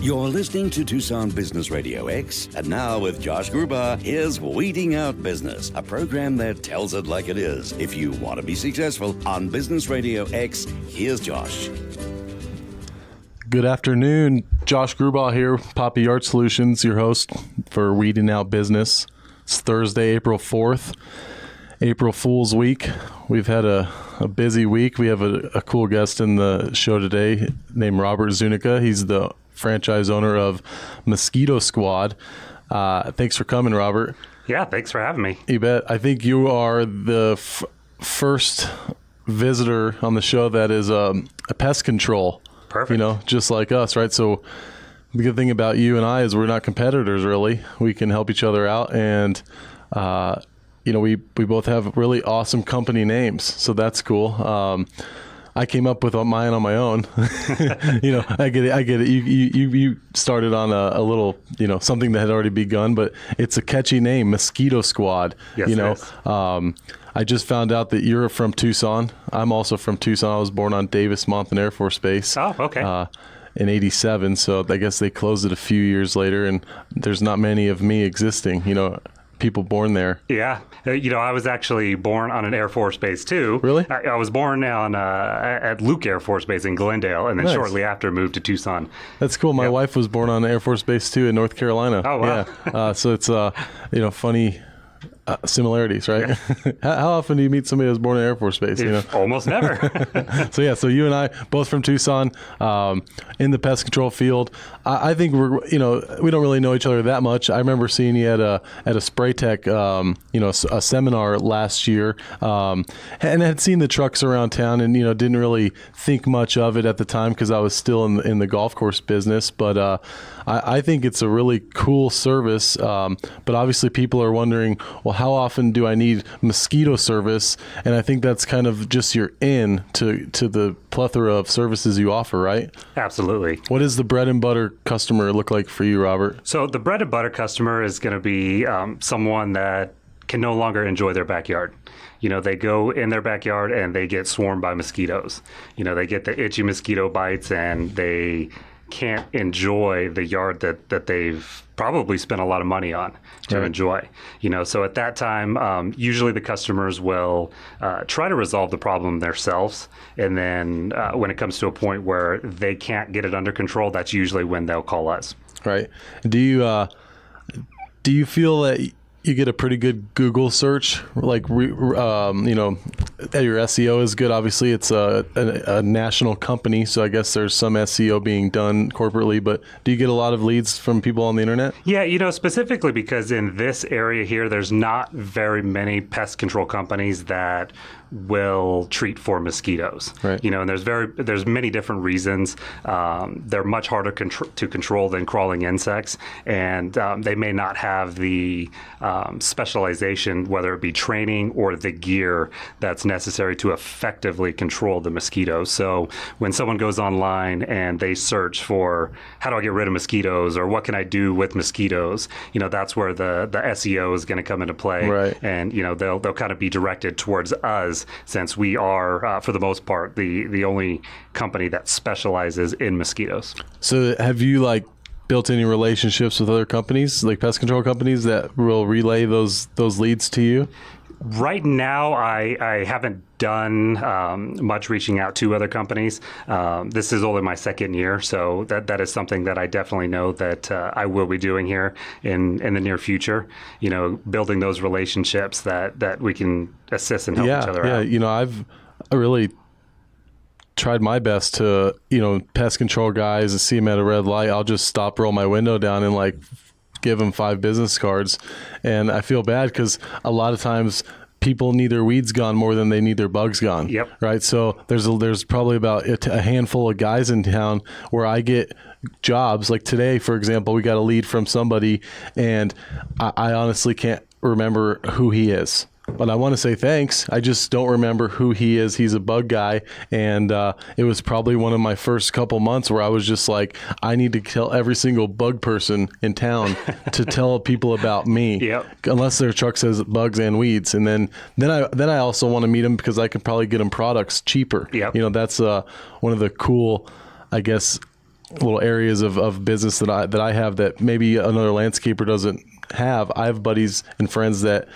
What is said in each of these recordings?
You're listening to Tucson Business Radio X, and now with Josh Gruber, here's Weeding Out Business, a program that tells it like it is. If you want to be successful on Business Radio X, here's Josh. Good afternoon. Josh Gruber here, Poppy Art Solutions, your host for Weeding Out Business. It's Thursday, April 4th, April Fool's Week. We've had a busy week. We have a cool guest in the show today named Robert Zuniga. He's the franchise owner of Mosquito Squad. Thanks for coming, Robert. Yeah, thanks for having me. You bet. I think you are the first visitor on the show that is a pest control. Perfect. You know, just like us, right? So the good thing about you and I is we're not competitors, really. We can help each other out, and you know, we both have really awesome company names, so that's cool. I came up with mine on my own. You know, I get it. You started on a little, you know, something that had already begun, but it's a catchy name, Mosquito Squad. Yes, you know, it is. I just found out that you're from Tucson. I'm also from Tucson. I was born on Davis-Monthan Air Force Base. Oh, okay. In 87. So I guess they closed it a few years later, and there's not many of me existing, you know, people born there. Yeah. You know, I was actually born on an Air Force base too. Really? I was born at Luke Air Force Base in Glendale, and then shortly after moved to Tucson. That's cool. My wife was born on Air Force Base too in North Carolina. Oh, wow. Yeah. So it's, you know, funny similarities, right? Yeah. How often do you meet somebody that's born in Air Force Base? You know? Almost never. So you and I both from Tucson, in the pest control field. I think we don't really know each other that much. I remember seeing you at a Spray Tech, you know, a seminar last year, and had seen the trucks around town, and you know, didn't really think much of it at the time because I was still in the golf course business. But I think it's a really cool service. But obviously, people are wondering, well, how often do I need mosquito service? And I think that's kind of just your in to the plethora of services you offer, right? Absolutely. What does the bread and butter customer look like for you, Robert? So the bread and butter customer is going to be someone that can no longer enjoy their backyard. You know, they go in their backyard and they get swarmed by mosquitoes. You know, they get the itchy mosquito bites, and they can't enjoy the yard that they've probably spent a lot of money on to enjoy. You know, so at that time, usually the customers will try to resolve the problem themselves, and then when it comes to a point where they can't get it under control, that's usually when they'll call us. Right. Do you feel that you get a pretty good Google search, like, you know, your SEO is good? Obviously, it's a national company, so I guess there's some SEO being done corporately, but do you get a lot of leads from people on the internet? Yeah, you know, specifically because in this area here, there's not very many pest control companies that will treat for mosquitoes. Right. You know, and there's many different reasons. They're much harder to control than crawling insects, and they may not have the specialization, whether it be training or the gear that's necessary to effectively control the mosquitoes. So when someone goes online and they search for how do I get rid of mosquitoes, or what can I do with mosquitoes, you know, that's where the SEO is going to come into play. Right. And you know, they'll kind of be directed towards us, since we are, for the most part, the only company that specializes in mosquitoes. So have you built any relationships with other companies, like pest control companies, that will relay those leads to you? Right now, I haven't done much reaching out to other companies. This is only my second year, so that is something that I definitely know that I will be doing here in the near future. You know, building those relationships that we can assist and help each other out. Yeah, you know, I've really tried my best to, you know, pest control guys, see them at a red light, I'll just stop, roll my window down, and give them 5 business cards. And I feel bad because a lot of times people need their weeds gone more than they need their bugs gone. Yep. Right. So there's probably about a handful of guys in town where I get jobs. Like today, for example, we got a lead from somebody, and I honestly can't remember who he is. But I want to say thanks. I just don't remember who he is. He's a bug guy. And it was probably one of my first couple months where I was just like, I need to tell every single bug person in town to tell people about me. Yep. Unless their truck says bugs and weeds. And then I also want to meet them because I can probably get them products cheaper. Yep. You know, that's one of the cool, I guess, little areas of business that I have that maybe another landscaper doesn't have. I have buddies and friends that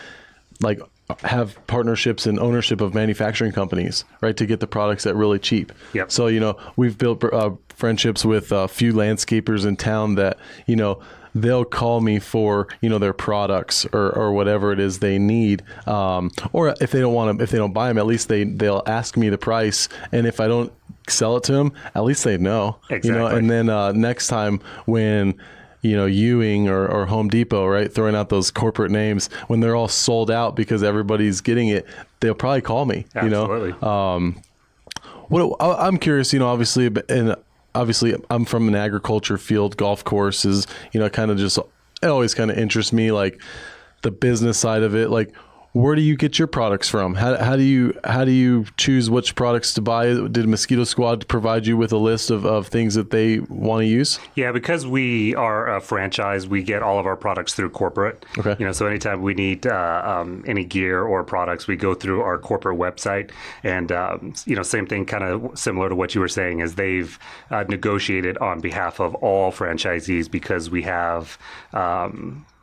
like have partnerships and ownership of manufacturing companies, right, to get the products at really cheap. Yep. So, you know, we've built friendships with a few landscapers in town that, you know, they'll call me for, you know, their products or whatever it is they need. Or if they don't buy them, at least they'll ask me the price. And if I don't sell it to them, at least they know, exactly. You know, and then next time when, you know, Ewing or Home Depot, right, throwing out those corporate names, when they're all sold out because everybody's getting it, they'll probably call me. Absolutely. You know, I'm curious, you know, obviously I'm from an agriculture field. Golf courses, you know, it always kind of interests me, like the business side of it. Like, where do you get your products from? How do you choose which products to buy? Did Mosquito Squad provide you with a list of things that they want to use? Yeah, because we are a franchise, we get all of our products through corporate. Okay. You know, so anytime we need any gear or products, we go through our corporate website. And, you know, same thing, kind of similar to what you were saying, is they've negotiated on behalf of all franchisees because we have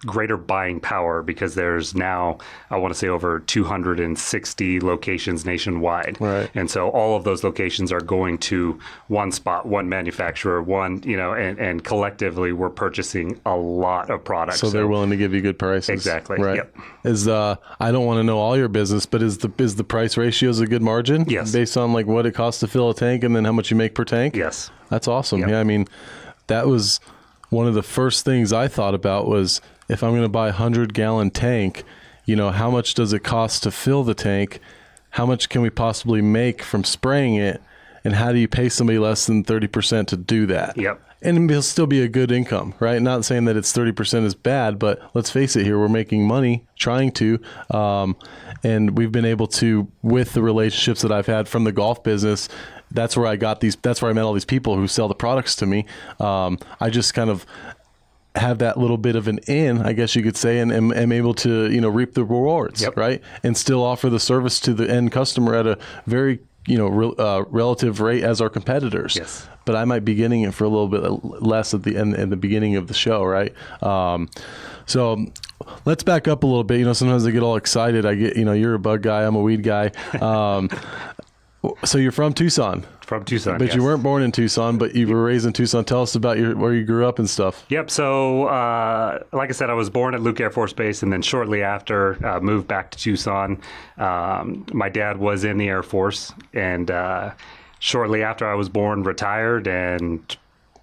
greater buying power, because there's now, I want to say, over 260 locations nationwide. Right. And so all of those locations are going to one spot, one manufacturer, you know, and collectively we're purchasing a lot of products. So they're willing to give you good prices. Exactly. Right. Yep. I don't want to know all your business, but is the price ratios a good margin? Yes. Based on like what it costs to fill a tank and then how much you make per tank? Yes. That's awesome. Yep. Yeah. I mean, that was one of the first things I thought about was, if I'm going to buy a 100-gallon tank, you know, how much does it cost to fill the tank? How much can we possibly make from spraying it? And how do you pay somebody less than 30% to do that? Yep. And it'll still be a good income, right? Not saying that it's 30% is bad, but let's face it here, we're making money trying to. And we've been able to, with the relationships that I've had from the golf business, that's where I met all these people who sell the products to me. I just kind of have that little bit of an in, I guess you could say, and am able to, you know, reap the rewards, yep. right? And still offer the service to the end customer at a very, you know, relative rate as our competitors. Yes. But I might be getting it for a little bit less at the end, in the beginning of the show, right? So let's back up a little bit. You know, sometimes I get all excited. You know, you're a bug guy, I'm a weed guy. So you're from Tucson. From Tucson, but yes. You weren't born in Tucson, but you were raised in Tucson. Tell us about where you grew up and stuff. Yep. So, like I said, I was born at Luke Air Force Base, and then shortly after, moved back to Tucson. My dad was in the Air Force, and shortly after I was born, retired, and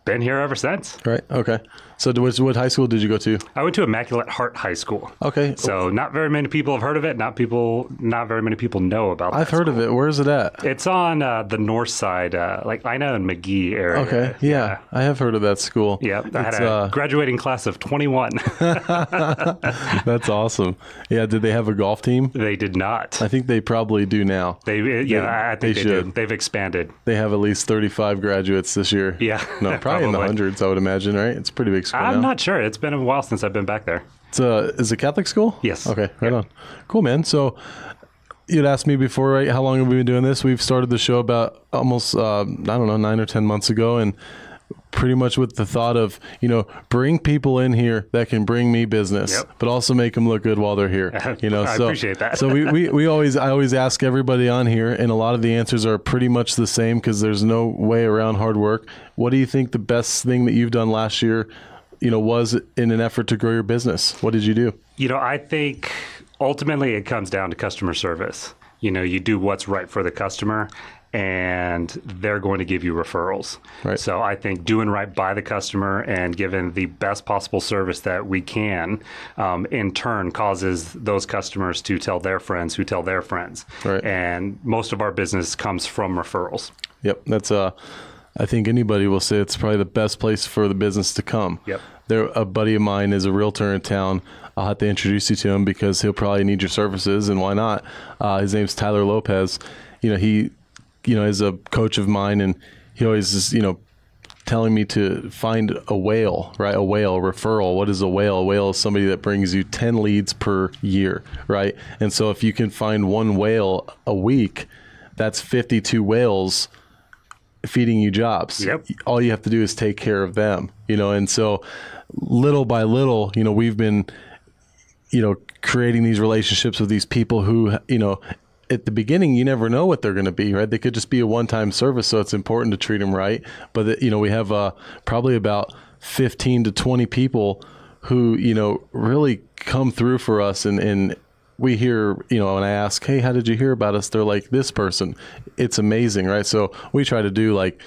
been here ever since. Right. Okay. So what high school did you go to? I went to Immaculate Heart High School. Okay. So not very many people have heard of it. Not very many people know about it. I've heard of it. Where is it at? It's on the north side, like Ina and McGee area. Okay. Yeah. I have heard of that school. Yeah. I had a graduating class of 21. That's awesome. Yeah. Did they have a golf team? They did not. I think they probably do now. I think they do. They've expanded. They have at least 35 graduates this year. Yeah. No, probably in the hundreds, I would imagine, right? It's a pretty big school I'm now. not sure. It's been a while since I've been back there. Is it Catholic school? Yes. Okay, right on. Cool, man. So you'd asked me before, right, how long have we been doing this? We've started the show about almost, 9 or 10 months ago, and pretty much with the thought of, you know, bring people in here that can bring me business, yep. but also make them look good while they're here. You know, I appreciate that. So I always ask everybody on here, and a lot of the answers are pretty much the same because there's no way around hard work. What do you think the best thing that you've done last year, you know, was in an effort to grow your business? What did you do? You know, I think ultimately it comes down to customer service. You know, you do what's right for the customer, and they're going to give you referrals. Right. So I think doing right by the customer and giving the best possible service that we can, in turn causes those customers to tell their friends who tell their friends. Right. And most of our business comes from referrals. Yep. That's I think anybody will say it's probably the best place for the business to come. Yep. A buddy of mine is a realtor in town. I'll have to introduce you to him because he'll probably need your services, and why not? His name's Tyler Lopez. You know, he is a coach of mine, and he always is, telling me to find a whale, right? A whale, referral. What is a whale? A whale is somebody that brings you 10 leads per year, right? And so if you can find one whale a week, that's 52 whales feeding you jobs. Yep. All you have to do is take care of them, and so little by little, we've been, creating these relationships with these people who, at the beginning, you never know what they're going to be, right? They could just be a one-time service, so it's important to treat them right. But, we have probably about 15 to 20 people who, really come through for us. And we hear, when I ask, hey, how did you hear about us? They're like, this person. It's amazing, right? So we try to do like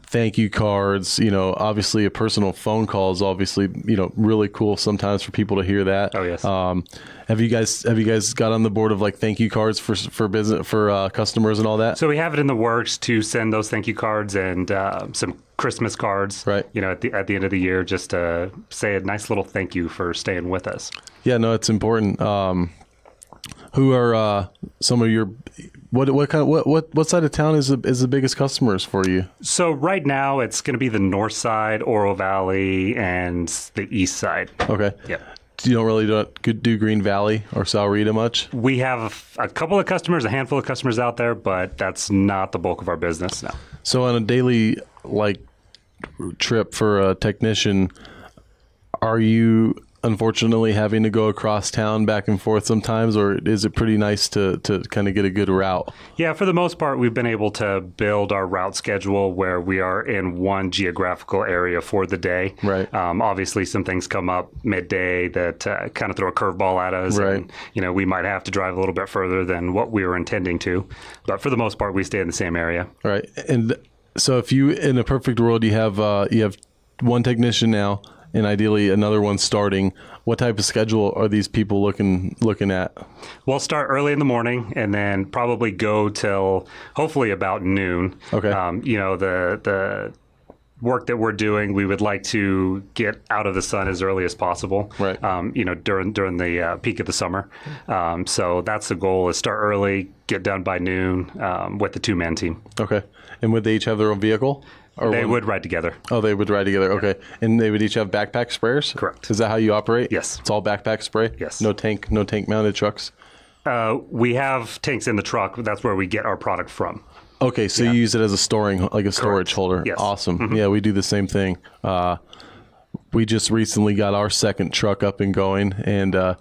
thank you cards, obviously a personal phone call is obviously, really cool sometimes for people to hear that. Oh, yes. Have you guys got on the board of like thank you cards for business, for customers and all that? So we have it in the works to send those thank you cards and some Christmas cards, right? At the end of the year, just to say a nice little thank you for staying with us. Yeah, no, it's important. Who are some of your what side of town is the biggest customers for you? So right now it's going to be the north side, Oro Valley, and the east side. Okay. Yeah. You don't really do Green Valley or Sahuarita much? We have a couple of customers, a handful of customers out there, but that's not the bulk of our business now. So on a daily trip for a technician, are you unfortunately having to go across town back and forth sometimes, or is it pretty nice to kind of get a good route? Yeah, for the most part, we've been able to build our route schedule where we are in one geographical area for the day. Right. Obviously, some things come up midday that kind of throw a curveball at us. Right. And, we might have to drive a little bit further than what we were intending to. But for the most part, we stay in the same area. Right. And so if you, in a perfect world, you have one technician now, and ideally another one starting, what type of schedule are these people looking at? We'll start early in the morning and then probably go till hopefully about noon. Okay. The work that we're doing, we would like to get out of the sun as early as possible. Right. During the peak of the summer. So that's the goal: is start early, get done by noon with the two-man team. Okay. And would they each have their own vehicle? Or they would ride together. Oh, they would ride together. Okay. And they would each have backpack sprayers? Correct. Is that how you operate? Yes. It's all backpack spray? Yes. No tank mounted trucks? We have tanks in the truck. That's where we get our product from. Okay, so you use it as a storage holder. Yes. Awesome. Mm-hmm. Yeah, we do the same thing. We just recently got our second truck up and going, and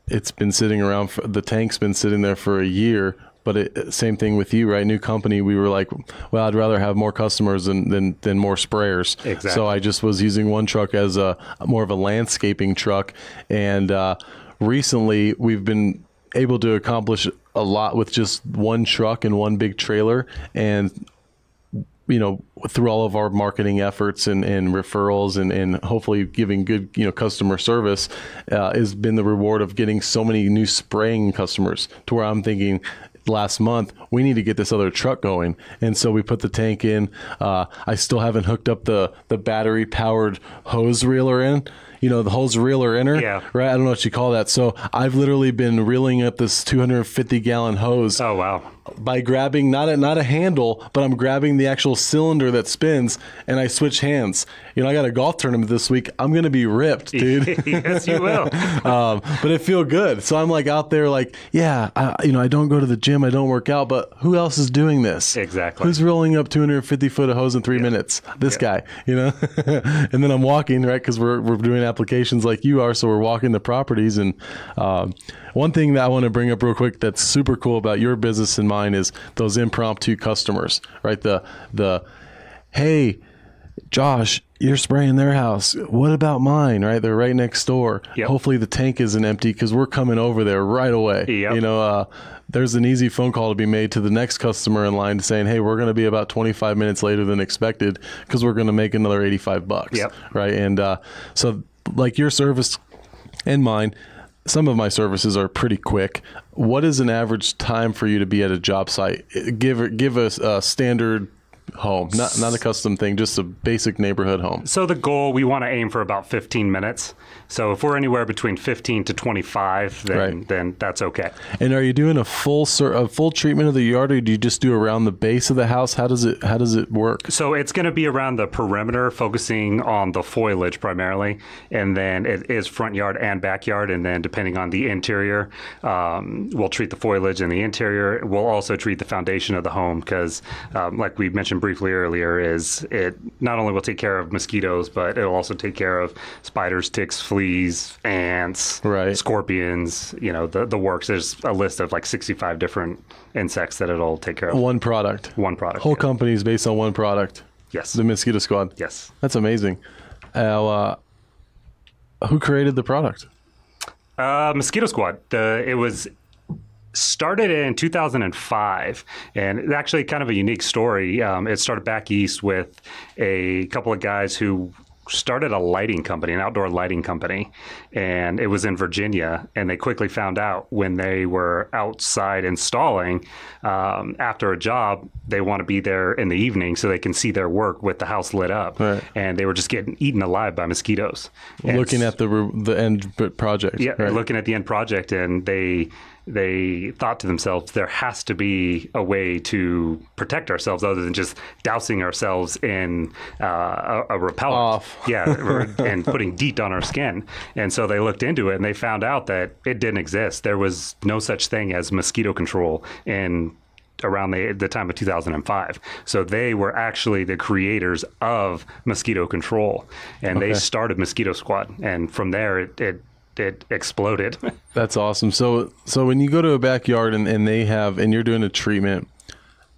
it's been sitting around. The tank's been sitting there for a year. But same thing with you, right? New company. We were like, well, I'd rather have more customers than more sprayers. Exactly. So I just was using one truck as more of a landscaping truck, and recently we've been able to accomplish a lot with just one truck and one big trailer. And through all of our marketing efforts and referrals and hopefully giving good, customer service, has been the reward of getting so many new spraying customers, to where I'm thinking last month, we need to get this other truck going. And so we put the tank in. I still haven't hooked up the battery powered hose reeler in. The hose reeler inner, yeah. Right? I don't know what you call that. So I've literally been reeling up this 250-gallon hose. Oh, wow. By grabbing not a handle, but I'm grabbing the actual cylinder that spins, and I switch hands. I got a golf tournament this week. I'm going to be ripped, dude. Yes, you will. But it feel good. So I'm like out there like, yeah, I don't go to the gym. I don't work out, but who else is doing this? Exactly. Who's rolling up 250 foot of hose in 3 minutes? This guy, And then I'm walking, right? Because we're doing applications like you are. So we're walking the properties. And one thing that I want to bring up real quick that's super cool about your business and mine is those impromptu customers, right? The hey, Josh, you're spraying their house. What about mine, right? They're right next door. Yep. Hopefully the tank isn't empty because we're coming over there right away. Yep. There's an easy phone call to be made to the next customer in line saying, hey, we're going to be about 25 minutes later than expected because we're going to make another $85. Yep. Right. And so like your service and mine, some of my services are pretty quick. What is an average time for you to be at a job site? Give us a standard home, not a custom thing, just a basic neighborhood home. So the goal, we want to aim for about 15 minutes. So if we're anywhere between 15 to 25, then that's okay. And are you doing a full treatment of the yard, or do you just do around the base of the house? How does it work? So it's going to be around the perimeter, focusing on the foliage primarily, and then it is front yard and backyard. And then depending on the interior, we'll treat the foliage in the interior. We'll also treat the foundation of the home because, like we mentioned mentioned briefly earlier, is it not only will take care of mosquitoes, but it'll also take care of spiders, ticks, fleas, ants, scorpions, the works. There's a list of like 65 different insects that it'll take care of. One product. Whole company is based on one product. Yes. The Mosquito Squad. Yes. That's amazing. Who created the product? Mosquito Squad. It was started in 2005, and it's actually kind of a unique story. It started back east with a couple of guys who started a lighting company, an outdoor lighting company, and it was in Virginia. And they quickly found out when they were outside installing, after a job, they want to be there in the evening so they can see their work with the house lit up. Right. And they were just getting eaten alive by mosquitoes. Looking at the end project. Yeah, looking at the end project, and they thought to themselves, there has to be a way to protect ourselves other than just dousing ourselves in a repellent. And putting DEET on our skin. And so they looked into it, and they found out that it didn't exist. There was no such thing as mosquito control in around the time of 2005. So they were actually the creators of mosquito control, and they started Mosquito Squad. And from there, it exploded. That's awesome. So when you go to a backyard and you're doing a treatment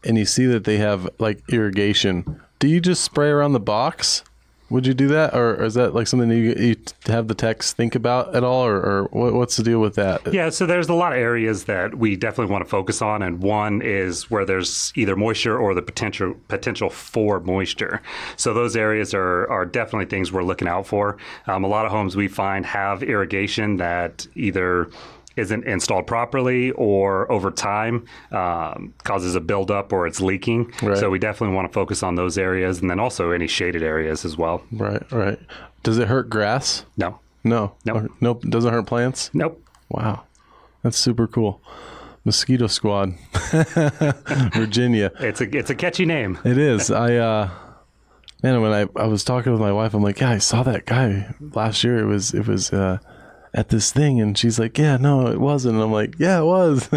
and you see that they have like irrigation, do you just spray around the box? Would you do that, or is that like something you have the techs think about at all, or what's the deal with that? Yeah, so there's a lot of areas that we definitely want to focus on, and one is where there's either moisture or the potential for moisture. So those areas are definitely things we're looking out for. A lot of homes we find have irrigation that either isn't installed properly or over time causes a buildup or it's leaking. Right. So we definitely want to focus on those areas, and then also any shaded areas as well. Right. Does it hurt grass? No. Nope. Doesn't hurt plants? Nope. Wow. That's super cool. Mosquito Squad. Virginia. It's a catchy name. It is. When I was talking with my wife, I'm like, yeah, I saw that guy last year. It was at this thing, and she's like, yeah, no, it wasn't. And I'm like, yeah, it was.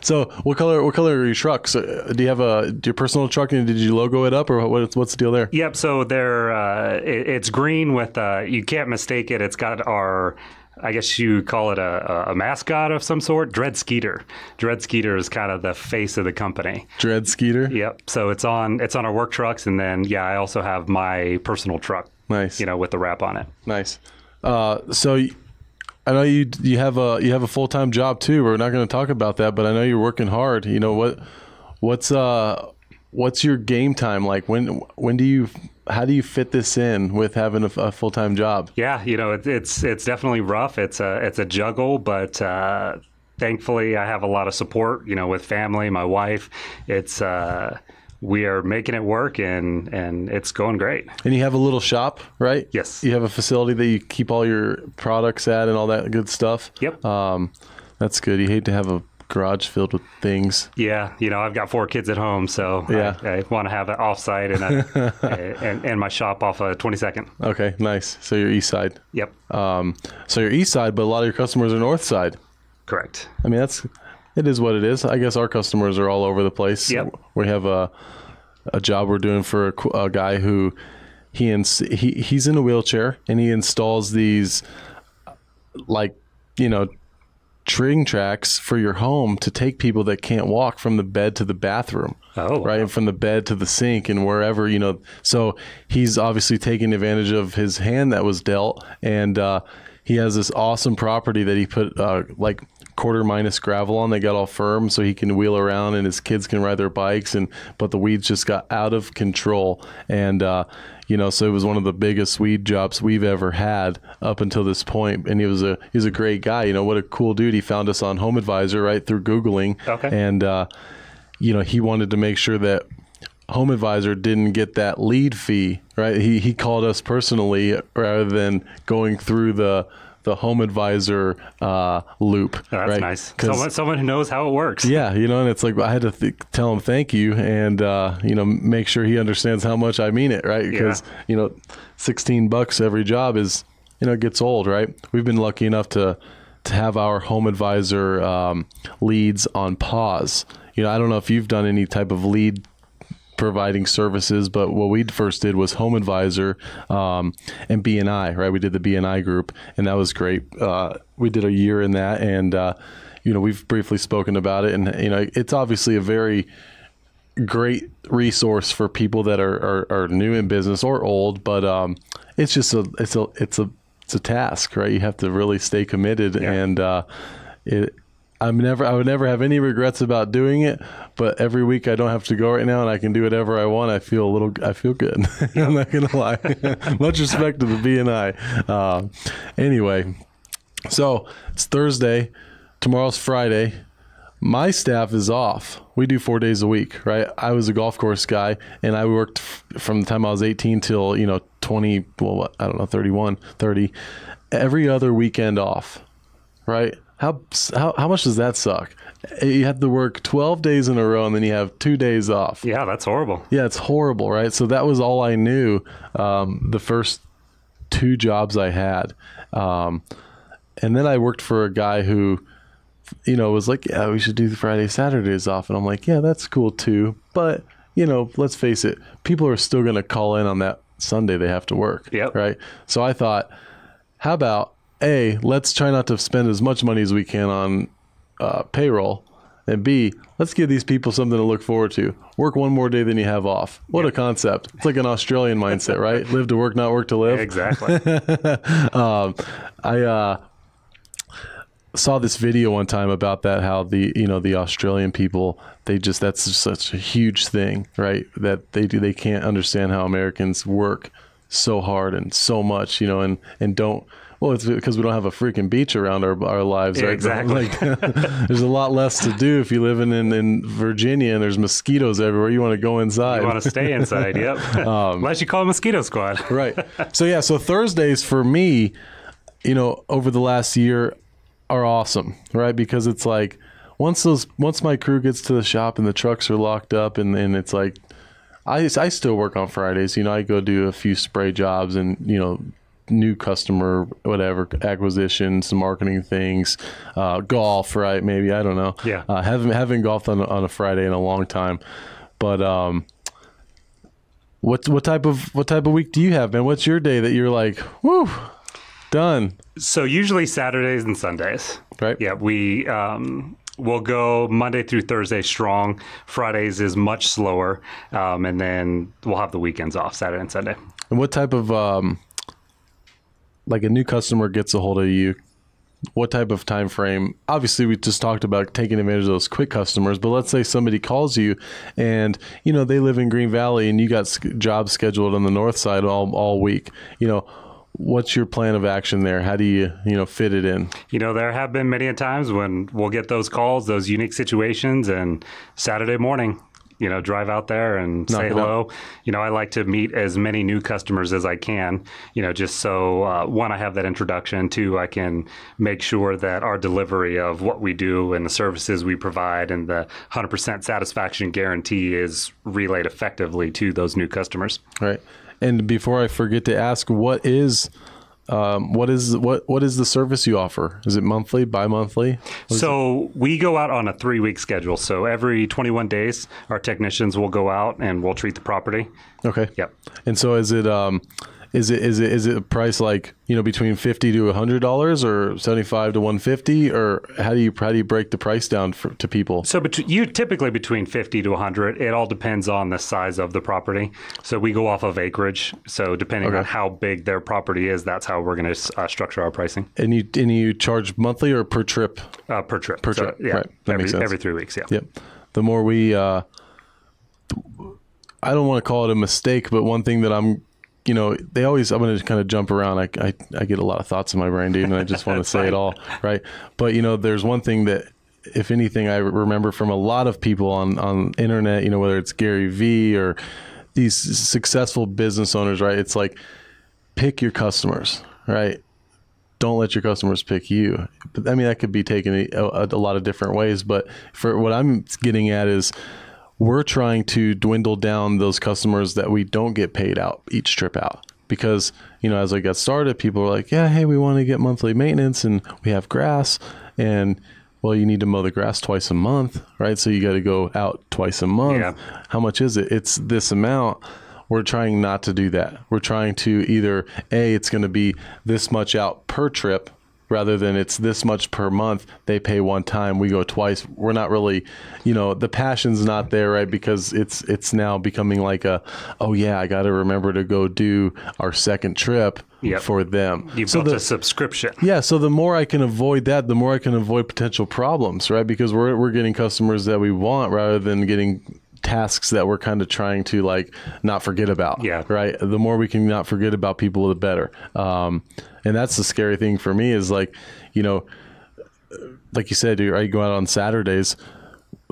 So what color are your trucks? Do you have your personal truck, and did you logo it up, or what's the deal there? Yep. So it's green with you can't mistake it. It's got our, I guess you call it a mascot of some sort, Dread Skeeter. Dread Skeeter is kind of the face of the company. Dread Skeeter? Yep. So it's on our work trucks, and then I also have my personal truck. Nice. With the wrap on it. Nice. So I know you have a full-time job too. We're not going to talk about that, but I know you're working hard. What's your game time like? How do you fit this in with having a full-time job? Yeah, it's definitely rough. It's a juggle, but thankfully I have a lot of support. With family, my wife. We are making it work, and it's going great. And you have a little shop, right? Yes. You have a facility that you keep all your products at and all that good stuff? Yep. That's good. You hate to have a garage filled with things. Yeah. I've got 4 kids at home, so I want to have it offsite and my shop off of 22nd. Okay, nice. So you're east side. Yep. So you're east side, but a lot of your customers are north side. Correct. I mean, it is what it is. I guess our customers are all over the place. Yep. We have a job we're doing for a guy who he's in a wheelchair, and he installs these train tracks for your home to take people that can't walk from the bed to the bathroom. Oh, wow. Right, and from the bed to the sink and wherever, So he's obviously taking advantage of his hand that was dealt, and he has this awesome property that he put quarter minus gravel on. They got all firm so he can wheel around and his kids can ride their bikes, but the weeds just got out of control. And so it was one of the biggest weed jobs we've ever had up until this point. And he was a great guy. What a cool dude. He found us on Home Advisor right through Googling. Okay. And he wanted to make sure that Home Advisor didn't get that lead fee, right? He called us personally rather than going through the Home Advisor loop. Oh, that's right? Nice. Someone who knows how it works. Yeah, and it's like I had to tell him thank you and make sure he understands how much I mean it, right? Because $16 every job is gets old, right? We've been lucky enough to have our Home Advisor leads on pause. I don't know if you've done any type of lead providing services, but what we first did was Home Advisor and BNI, right? We did the BNI group, and that was great. We did a year in that, and we've briefly spoken about it, and it's obviously a very great resource for people that are new in business or old, but it's just a task, right? You have to really stay committed, and I would never have any regrets about doing it, but every week I don't have to go right now and I can do whatever I want. I feel good. I'm not going to lie. Much respect to the BNI. Anyway, so it's Thursday. Tomorrow's Friday. My staff is off. We do 4 days a week, right? I was a golf course guy, and I worked from the time I was 18 till, 20, 31, 30, every other weekend off, right? How much does that suck? You have to work 12 days in a row, and then you have 2 days off. Yeah, that's horrible. Yeah, it's horrible, right? So that was all I knew the first 2 jobs I had. And then I worked for a guy who, was like, yeah, we should do the Friday, Saturdays off. And I'm like, yeah, that's cool too. But, let's face it, people are still going to call in on that Sunday they have to work. Yep. Right. So I thought, how about, A, let's try not to spend as much money as we can on payroll. And B, let's give these people something to look forward to. Work one more day than you have off. What a concept. It's like an Australian mindset, right? Live to work, not work to live. Exactly. I saw this video one time about that, how the Australian people, that's just such a huge thing, right? That they can't understand how Americans work so hard and so much, and don't. Well, it's because we don't have a freaking beach around our lives, right? Exactly. There's a lot less to do if you live in Virginia and there's mosquitoes everywhere. You want to go inside. You want to stay inside, yep. Unless you call a mosquito squad. Right. So Thursdays for me, over the last year are awesome, right? Because it's like once my crew gets to the shop and the trucks are locked up and it's like, I still work on Fridays. I go do a few spray jobs and, new customer, whatever, acquisition, some marketing things, golf, right? Maybe, I don't know. Yeah. Haven't golfed on a Friday in a long time, but what type of week do you have, man? What's your day that you're like, whoo, done? So usually Saturdays and Sundays. Right. Yeah, we'll go Monday through Thursday strong. Fridays is much slower, and then we'll have the weekends off, Saturday and Sunday. And what type of like a new customer gets a hold of you, what type of time frame? Obviously, we just talked about taking advantage of those quick customers, but let's say somebody calls you and, they live in Green Valley and you got jobs scheduled on the north side all week. What's your plan of action there? How do you, fit it in? There have been many times when we'll get those calls, those unique situations, and Saturday morning, drive out there and say hello. I like to meet as many new customers as I can, just so, one, I have that introduction. Two, I can make sure that our delivery of what we do and the services we provide and the 100% satisfaction guarantee is relayed effectively to those new customers. Right. And before I forget to ask, what is the service you offer? Is it monthly, bi-monthly? So we go out on a 3-week schedule. So every 21 days, our technicians will go out and we'll treat the property. Okay. Yep. And so is it a price like, between $50 to $100 or $75 to $150, or how do you break the price down to people? So you typically between $50 to $100. It all depends on the size of the property. So we go off of acreage. So depending on how big their property is, that's how we're going to structure our pricing. And you charge monthly or per trip? Per trip. Per trip. Yeah. Right. That makes sense. Every 3 weeks. Yeah. Yep. The more we, I don't want to call it a mistake, but one thing that I'm going to kind of jump around. I get a lot of thoughts in my brain, dude, and I just want to say it all, right? But, there's one thing that, if anything, I remember from a lot of people on internet, whether it's Gary Vee or these successful business owners, right? It's like, pick your customers, right? Don't let your customers pick you. But, that could be taken a lot of different ways. But for what I'm getting at is, we're trying to dwindle down those customers that we don't get paid out each trip out. Because, as I got started, people were like, yeah, hey, we want to get monthly maintenance and we have grass. And well, you need to mow the grass twice a month, right? So you got to go out twice a month. Yeah. How much is it? It's this amount. We're trying not to do that. We're trying to either, it's going to be this much out per trip rather than it's this much per month. They pay one time, we go twice. We're not really, the passion's not there, right? Because it's now becoming like I got to remember to go do our second trip for them. You've built a subscription. Yeah. So the more I can avoid that, the more I can avoid potential problems, right? Because we're getting customers that we want rather than getting tasks that we're kind of trying to like not forget about. Yeah. Right. The more we can not forget about people, the better. And that's the scary thing for me is like, like you said, I go out on Saturdays.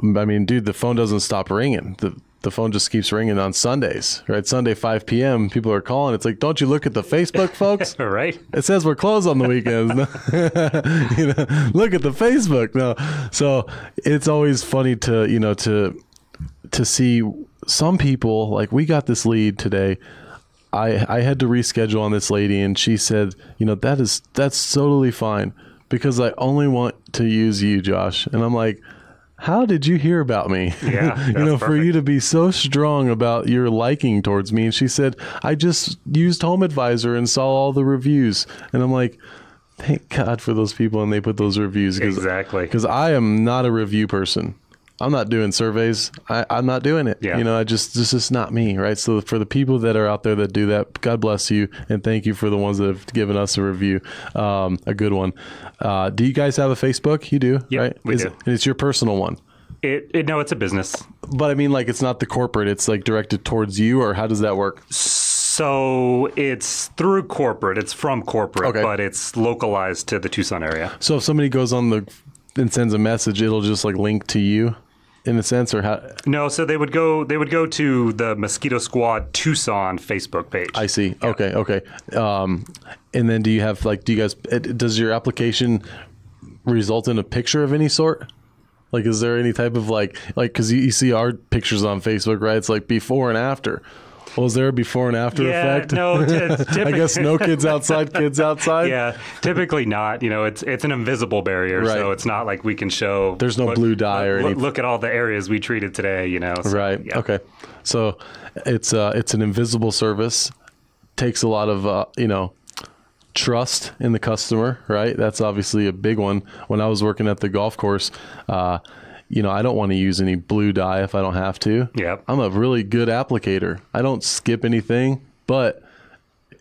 I mean, dude, the phone doesn't stop ringing. The phone just keeps ringing on Sundays, right? Sunday, 5 p.m. People are calling. It's like, don't you look at the Facebook, folks? Right. It says we're closed on the weekends. Look at the Facebook. No. So it's always funny to see some people, like we got this lead today. I had to reschedule on this lady and she said, that's totally fine because I only want to use you, Josh. And I'm like, how did you hear about me? Yeah, for you to be so strong about your liking towards me. And she said, I just used Home Advisor and saw all the reviews. And I'm like, thank God for those people. And they put those reviews. Exactly. Because I am not a review person. I'm not doing surveys. I'm not doing it. Yeah. This is not me, right? So for the people that are out there that do that, God bless you. And thank you for the ones that have given us a review, a good one. Do you guys have a Facebook? You do, yep, right? We do. It's your personal one. No, it's a business. But I mean, like, it's not the corporate. It's like directed towards you, or how does that work? So it's through corporate. It's from corporate, Okay. But it's localized to the Tucson area. So if somebody goes on and sends a message, it'll just like link to you in a sense, or how? No, so they would go to the Mosquito Squad Tucson Facebook page. I see. Yeah. Okay. And then do you guys, does your application result in a picture of any sort? Like, is there any type of like, because you see our pictures on Facebook, right? It's like before and after. Well, is there a before and after effect? No, I guess no kids outside, kids outside. Yeah, typically not. It's an invisible barrier, right. So it's not like we can show. There's no blue dye or anything. Look at all the areas we treated today. So, right. Yeah. Okay. So it's an invisible service. Takes a lot of trust in the customer, right? That's obviously a big one. When I was working at the golf course, I don't want to use any blue dye if I don't have to. Yep. I'm a really good applicator. I don't skip anything, but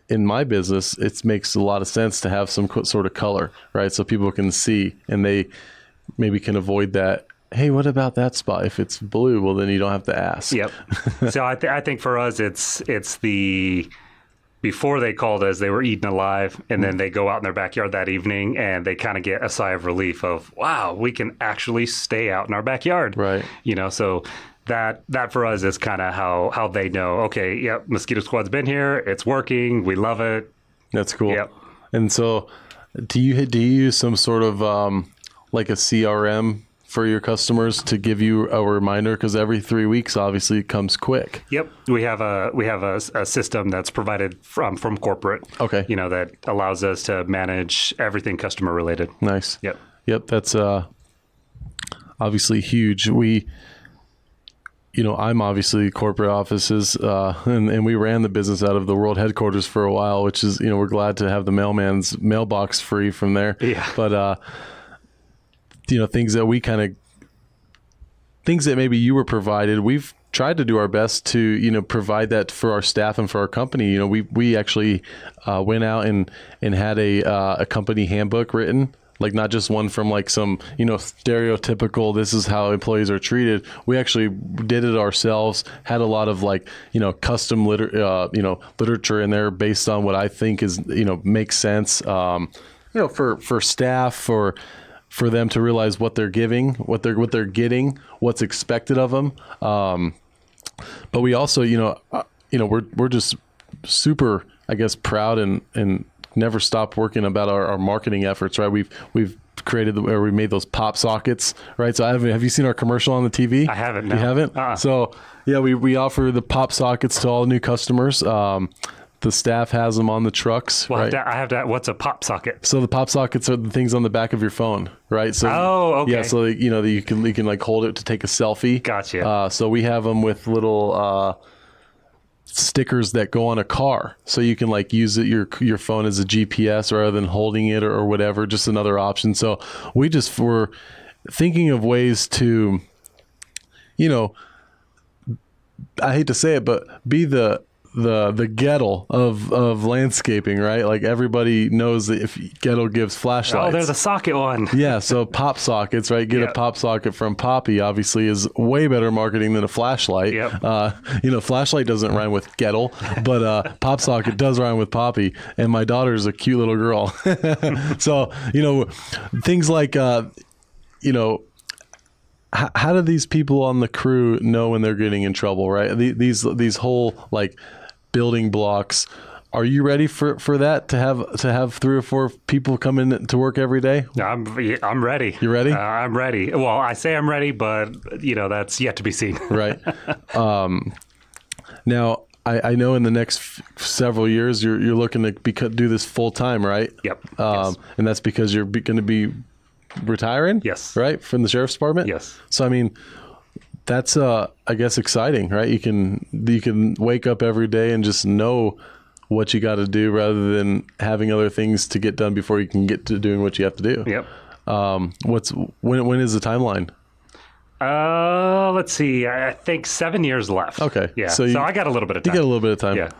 in my business, it makes a lot of sense to have some sort of color, right? So people can see and they maybe can avoid that. Hey, what about that spot? If it's blue, well, then you don't have to ask. Yep. So I think for us, it's the... Before they called us, they were eaten alive, and then they go out in their backyard that evening, and they kind of get a sigh of relief of, wow, we can actually stay out in our backyard. Right. So that for us is kind of how they know, okay, yep, Mosquito Squad's been here, it's working, we love it. That's cool. Yep. And so do you use some sort of like a CRM for your customers to give you a reminder? Because every 3 weeks, obviously, it comes quick. Yep, we have a system that's provided from corporate. Okay, that allows us to manage everything customer related. Nice. Yep. That's obviously huge. I'm obviously corporate offices, and we ran the business out of the world headquarters for a while, which is we're glad to have the mailman's mailbox free from there. Yeah, but. Things that maybe you were provided, we've tried to do our best to, provide that for our staff and for our company. We actually went out and had a company handbook written, like not just one from like some, stereotypical, this is how employees are treated. We actually did it ourselves, had a lot of like, custom literature in there based on what I think is, makes sense, for staff, for them to realize what they're giving, what they're getting, what's expected of them. But we also, we're just super, I guess, proud and never stop working about our marketing efforts, right? We've created where we made those pop sockets, right? So have you seen our commercial on the TV? I haven't. No. You haven't? So yeah, we offer the pop sockets to all new customers. the staff has them on the trucks. Well, right? I have to. What's a pop socket? So the pop sockets are the things on the back of your phone, right? So okay. Yeah, so you can like hold it to take a selfie. Gotcha. So we have them with little stickers that go on a car, so you can like use it your phone as a GPS rather than holding it or whatever. Just another option. So we just were thinking of ways to, I hate to say it, but be the Gettle of landscaping, right? Like everybody knows that if Gettle gives flashlights. Oh, there's a socket one. Yeah, so pop sockets, right? Get a pop socket from Poppy, obviously, is way better marketing than a flashlight. Yep. Flashlight doesn't rhyme with Gettle, but pop socket does rhyme with Poppy. And my daughter's a cute little girl. So, things like, how do these people on the crew know when they're getting in trouble, right? These whole like building blocks. Are you ready for that to have 3 or 4 people come in to work every day? I'm ready. You ready? I'm ready. Well, I say I'm ready, but that's yet to be seen. Right. Now I know in the next several years you're looking to do this full time, right? Yep. Yes. And that's because you're going to be retiring? Yes. Right? From the sheriff's department? Yes. So, I mean, that's, I guess, exciting, right? You can wake up every day and just know what you got to do rather than having other things to get done before you can get to doing what you have to do. Yep. When is the timeline? Let's see. I think 7 years left. Okay. Yeah. So I got a little bit of time. You got a little bit of time. Yeah.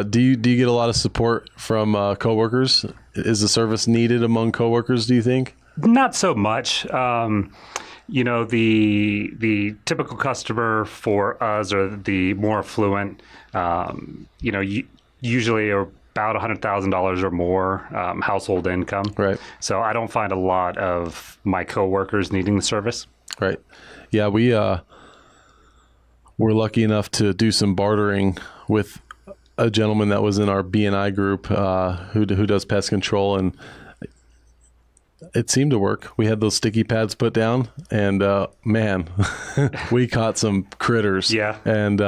Do you get a lot of support from coworkers? Is the service needed among coworkers, do you think? Not so much. The typical customer for us are the more affluent, usually are about $100,000 or more household income. Right. So I don't find a lot of my coworkers needing the service. Right. Yeah, we're lucky enough to do some bartering with a gentleman that was in our B&I group who does pest control, and it seemed to work. We had those sticky pads put down, and man, we caught some critters. Yeah. And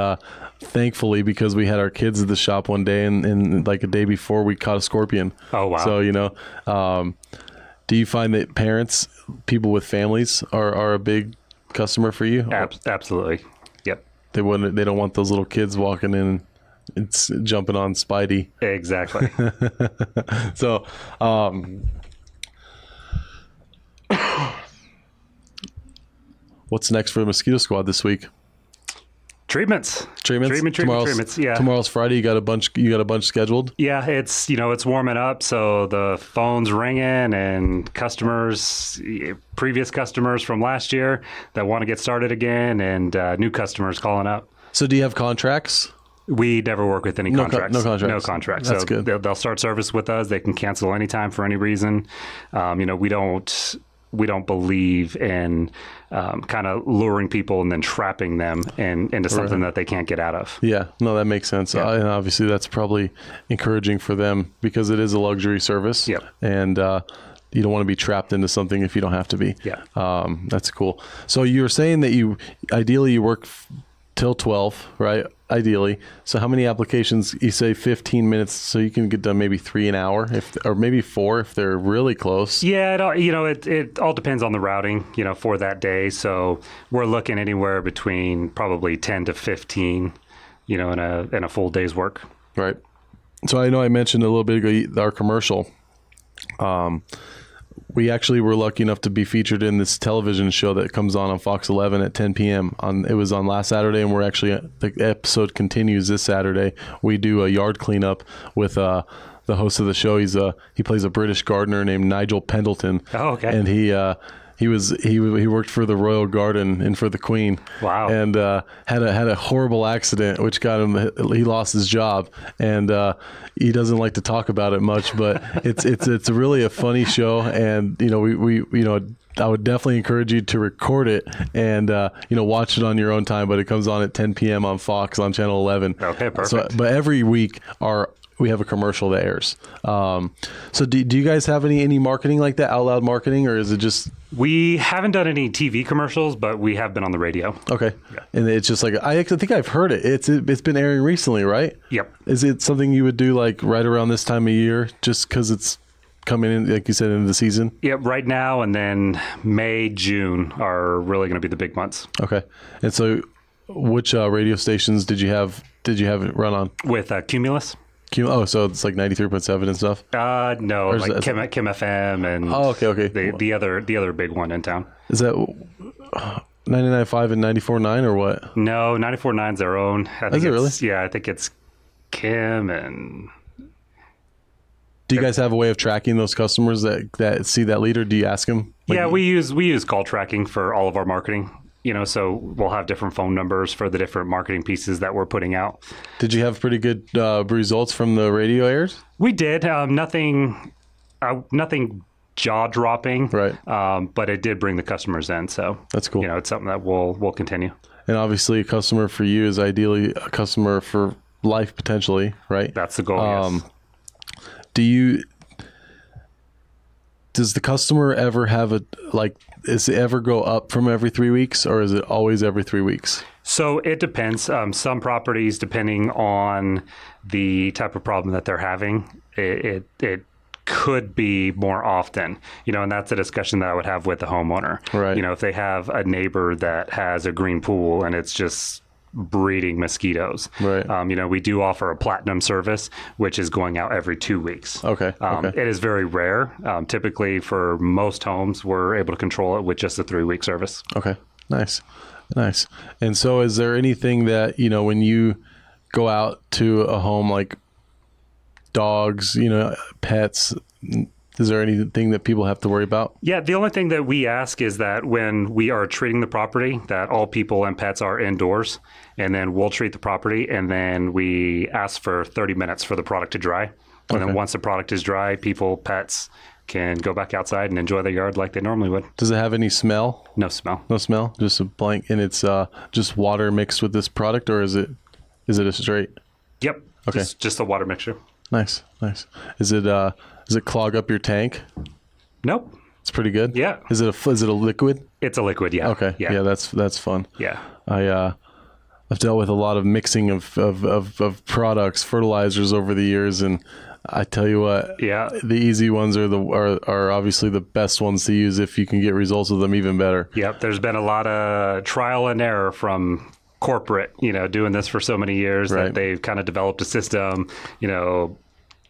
thankfully, because we had our kids at the shop one day, and like a day before, we caught a scorpion. Oh, wow. So, do you find that people with families are a big customer for you? Absolutely. Yep. They don't want those little kids walking in. It's jumping on Spidey. Exactly. So, what's next for the Mosquito Squad this week? Treatments. Treatments. Yeah. Tomorrow's Friday. You got a bunch scheduled. Yeah, it's warming up, so the phone's ringing, and previous customers from last year that want to get started again, and new customers calling up. So, do you have contracts? We never work with any contracts. No contracts. No contracts. That's so good. They'll start service with us. They can cancel anytime for any reason. We don't believe in kind of luring people and then trapping them into something that they can't get out of. Yeah, no, that makes sense. Yeah. And obviously that's probably encouraging for them because it is a luxury service. Yep. And you don't want to be trapped into something if you don't have to be. Yeah. That's cool. So you were saying that ideally you work till 12, right? Ideally. So how many applications? You say 15 minutes, so you can get done maybe 3 an hour, or maybe 4 if they're really close. Yeah, it all depends on the routing, for that day. So we're looking anywhere between probably 10 to 15, in a full day's work. Right. So I know I mentioned a little bit ago our commercial. We actually were lucky enough to be featured in this television show that comes on Fox 11 at 10 p.m. It was on last Saturday, and the episode continues this Saturday. We do a yard cleanup with the host of the show. He plays a British gardener named Nigel Pendleton. Oh, okay. And he worked for the Royal Garden and for the Queen. Wow. And had a horrible accident which got him. He lost his job, and he doesn't like to talk about it much. But it's really a funny show, and I would definitely encourage you to record it and watch it on your own time. But it comes on at 10 p.m. on Fox on Channel 11. Okay, perfect. So, but every week our we have a commercial that airs. So do you guys have any marketing like that, out loud marketing, or is it just? We haven't done any TV commercials, but we have been on the radio. Okay. Yeah. And it's just like, I think I've heard it. It's been airing recently, right? Yep. Is it something you would do like right around this time of year, just because it's coming in, like you said, into the season? Yep. Right now, and then May, June are really going to be the big months. Okay. And so, which radio stations did you have it run on? With Cumulus. Oh, so it's like 93.7 and stuff? No, like Kim FM and okay. The other big one in town. Is that 99.5 and 94.9 or what? No, 94.9's their own. Is it really? Yeah, I think it's Kim and... Do you guys have a way of tracking those customers that see that lead, or do you ask them? Yeah, we use call tracking for all of our marketing. So we'll have different phone numbers for the different marketing pieces that we're putting out. Did you have pretty good results from the radio airs? We did. Nothing jaw-dropping. Right. But it did bring the customers in. So that's cool. It's something that we'll continue. And obviously, a customer for you is ideally a customer for life, potentially, right? That's the goal, yes. Does the customer ever have does it ever go up from every 3 weeks, or is it always every 3 weeks? So it depends. Some properties, depending on the type of problem that they're having, it could be more often, and that's a discussion that I would have with the homeowner. Right. If they have a neighbor that has a green pool and it's just breeding mosquitoes. Right. We do offer a platinum service, which is going out every 2 weeks. Okay. It is very rare. Typically, for most homes, we're able to control it with just a 3-week service. Okay. Nice. And so is there anything that, when you go out to a home, like dogs, pets, is there anything that people have to worry about? Yeah, the only thing that we ask is that when we are treating the property, that all people and pets are indoors, and then we'll treat the property, and then we ask for 30 minutes for the product to dry. And then once the product is dry, people, pets can go back outside and enjoy their yard like they normally would. Does it have any smell? No smell. No smell? Just a blank, and it's just water mixed with this product, or is it a straight? Yep. Okay. Just a water mixture. Nice. Does it clog up your tank? Nope. It's pretty good. Yeah. Is it a liquid? It's a liquid. Yeah. Okay. Yeah. That's fun. Yeah. I've dealt with a lot of mixing of products, fertilizers over the years, and I tell you what, the easy ones are obviously the best ones to use if you can get results with them even better. Yep. There's been a lot of trial and error from corporate, doing this for so many years that they've kind of developed a system,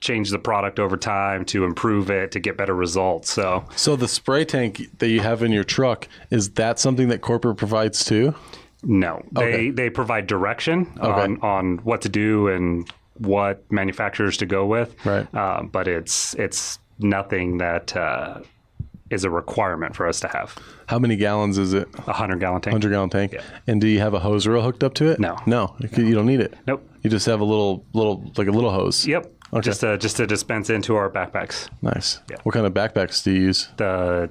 change the product over time to improve it, to get better results. So the spray tank that you have in your truck, is that something that corporate provides too? No, they provide direction on what to do and what manufacturers to go with. Right. But it's nothing that is a requirement for us to have. How many gallons is it? 100-gallon tank. 100-gallon tank. Yeah. And do you have a hose reel hooked up to it? No. You don't need it. Nope. You just have a little hose. Yep. Okay. Just to dispense into our backpacks. Nice. Yeah. What kind of backpacks do you use? The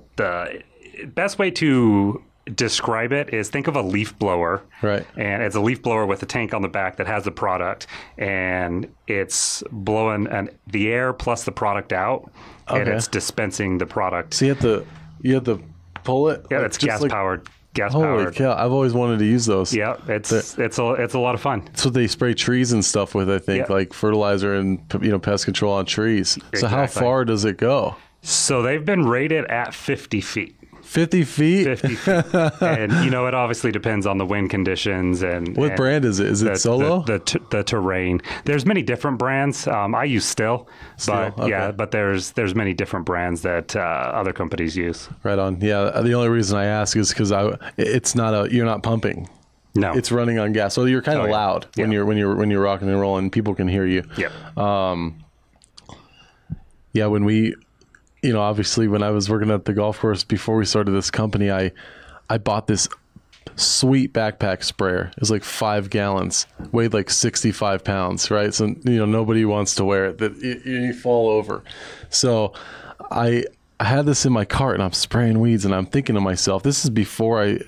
best way to describe it is, think of a leaf blower. Right. And it's a leaf blower with a tank on the back that has the product, and it's blowing the air plus the product out, and it's dispensing the product. So you have to pull it? Yeah, it's gas powered. Holy cow! I've always wanted to use those. Yeah, it's a lot of fun. So they spray trees and stuff with, I think, like fertilizer and pest control on trees. Exactly. So how far does it go? So they've been rated at 50 feet. 50 feet? 50 feet. And, it obviously depends on the wind conditions. And what brand is it? Is it Solo? The terrain. There's many different brands. I use Still. But okay. But there's many different brands that other companies use. Right on. Yeah. The only reason I ask is because you're not pumping. No. It's running on gas. So you're kind of loud when you're rocking and rolling. People can hear you. Yeah. When we, obviously when I was working at the golf course before we started this company, I bought this sweet backpack sprayer. It was like 5 gallons, weighed like 65 pounds, right? So, nobody wants to wear it, that you fall over. So I had this in my cart and I'm spraying weeds and I'm thinking to myself, this is before I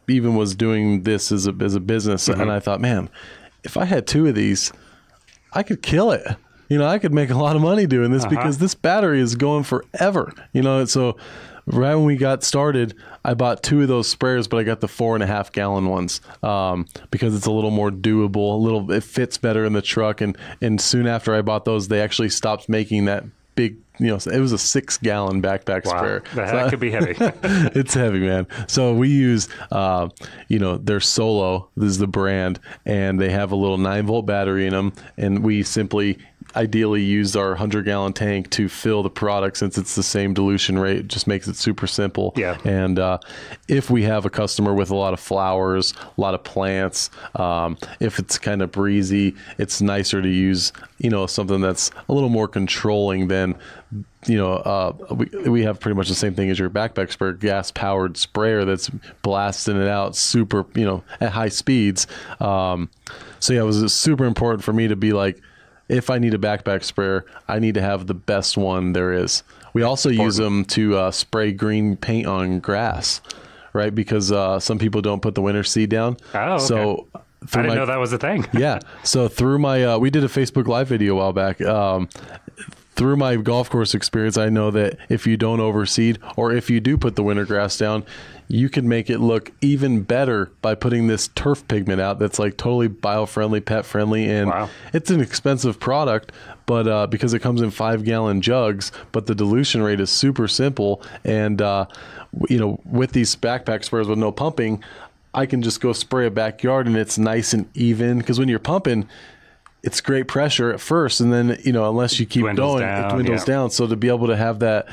even was doing this as a business. Mm-hmm. And I thought, man, if I had 2 of these, I could kill it. I could make a lot of money doing this because this battery is going forever. So right when we got started, I bought 2 of those sprayers, but I got the 4.5 gallon ones because it's a little more doable. It fits better in the truck. And soon after I bought those, they actually stopped making that big. It was a 6 gallon backpack sprayer. That could be heavy. It's heavy, man. So we use, their Solo. This is the brand, and they have a little 9-volt battery in them, and we simply ideally use our 100-gallon tank to fill the product. Since it's the same dilution rate, it just makes it super simple. Yeah. And if we have a customer with a lot of flowers, a lot of plants, if it's kind of breezy, it's nicer to use, something that's a little more controlling than, we have pretty much the same thing as your backpack sprayer, gas-powered sprayer that's blasting it out super, at high speeds. So yeah, it was super important for me to be like, if I need a backpack sprayer, I need to have the best one there is. We also use them to spray green paint on grass, right? Because some people don't put the winter seed down. Oh, okay. So I didn't know that was a thing. Yeah. So through my, we did a Facebook Live video a while back. Through my golf course experience, I know that if you don't overseed, or if you do put the winter grass down, you can make it look even better by putting this turf pigment out that's like totally bio-friendly, pet-friendly, and it's an expensive product, but because it comes in 5-gallon jugs, but the dilution rate is super simple, and with these backpack sprayers with no pumping, I can just go spray a backyard and it's nice and even, because when you're pumping, it's great pressure at first, and then unless you keep going, it dwindles down. So to be able to have that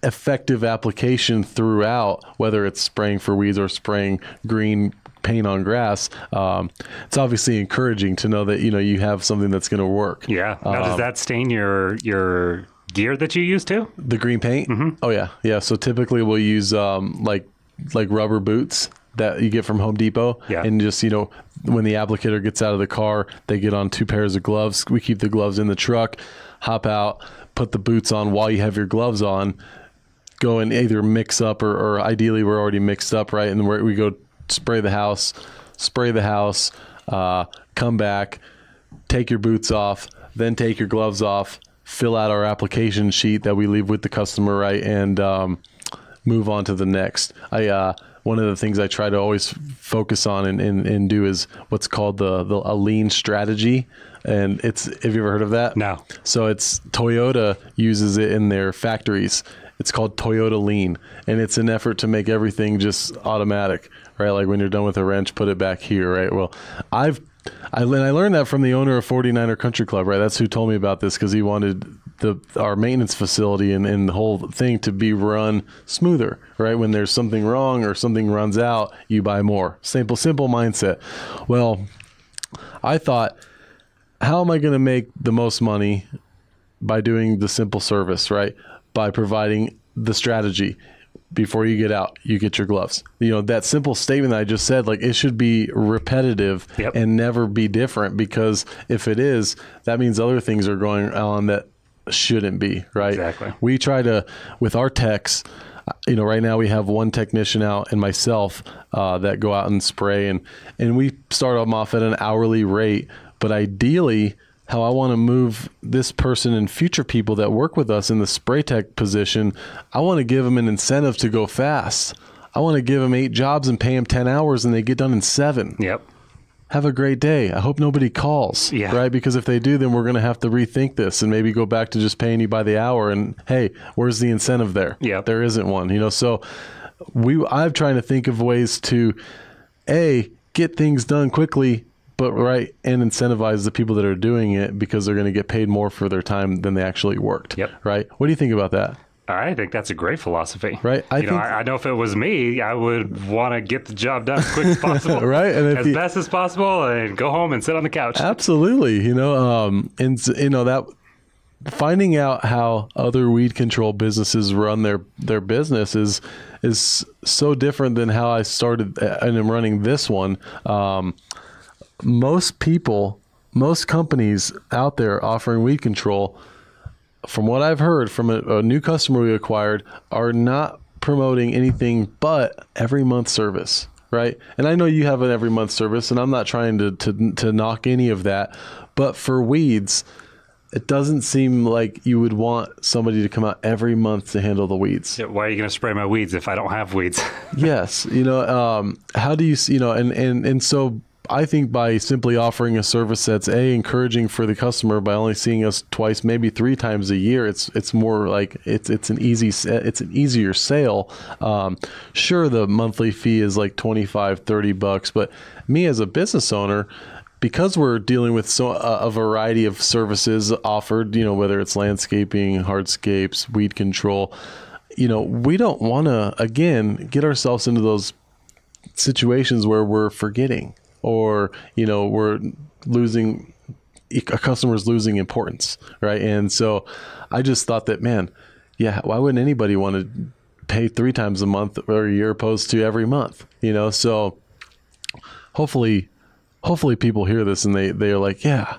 effective application throughout, whether it's spraying for weeds or spraying green paint on grass, it's obviously encouraging to know that you have something that's going to work. Yeah. Now, does that stain your gear that you use too? The green paint? Mm-hmm. Oh yeah. So typically we'll use like rubber boots that you get from Home Depot, and just when the applicator gets out of the car, they get on 2 pairs of gloves. We keep the gloves in the truck, hop out, put the boots on while you have your gloves on, go and either mix up or ideally we're already mixed up, right? And we go spray the house, come back, take your boots off, then take your gloves off, fill out our application sheet that we leave with the customer, right? And move on to the next. One of the things I try to always focus on and do is what's called a lean strategy. And have you ever heard of that? No. So Toyota uses it in their factories. It's called Toyota Lean, and it's an effort to make everything just automatic, right? Like when you're done with a wrench, put it back here, right? Well, I learned that from the owner of 49er Country Club, right? That's who told me about this, because he wanted our maintenance facility and the whole thing to be run smoother, right? When there's something wrong or something runs out, you buy more. Simple mindset. Well, I thought, how am I going to make the most money by doing the simple service, right? By providing the strategy. Before you get out, you get your gloves. That simple statement that I just said, like, it should be repetitive and never be different, because if it is, that means other things are going on that shouldn't be, right? Exactly. We try to, with our techs, right now we have one technician out and myself that go out and spray, and we start them off at an hourly rate, but ideally, how I want to move this person and future people that work with us in the spray tech position, I want to give them an incentive to go fast. I want to give them 8 jobs and pay them 10 hours and they get done in 7. Yep. Have a great day. I hope nobody calls, right? Because if they do, then we're going to have to rethink this and maybe go back to just paying you by the hour. And hey, where's the incentive there? Yeah, there isn't one. So I'm trying to think of ways to get things done quickly, but and incentivize the people that are doing it, because they're going to get paid more for their time than they actually worked. Yep. Right. What do you think about that? I think that's a great philosophy. Right. I know if it was me, I would want to get the job done as quick as possible. Right. And as best as possible, and go home and sit on the couch. Absolutely. That finding out how other weed control businesses run their business is so different than how I started and am running this one. Most companies out there offering weed control, from what I've heard from a new customer we acquired, are not promoting anything but every month service, right? And I know you have an every month service, and I'm not trying to knock any of that, but for weeds, it doesn't seem like you would want somebody to come out every month to handle the weeds. Yeah, why are you going to spray my weeds if I don't have weeds? Yes. How do you, and so I think by simply offering a service that's encouraging for the customer by only seeing us twice, maybe 3 times a year, it's more like it's an easier sale. Sure, the monthly fee is like $25-$30, but me as a business owner, because we're dealing with a variety of services offered, whether it's landscaping, hardscapes, weed control, we don't want to again get ourselves into those situations where we're forgetting. Or, we're losing, a customer's losing importance, right? And so I just thought that, man, yeah, why wouldn't anybody want to pay 3 times a month or a year opposed to every month, So hopefully people hear this and they are like, yeah,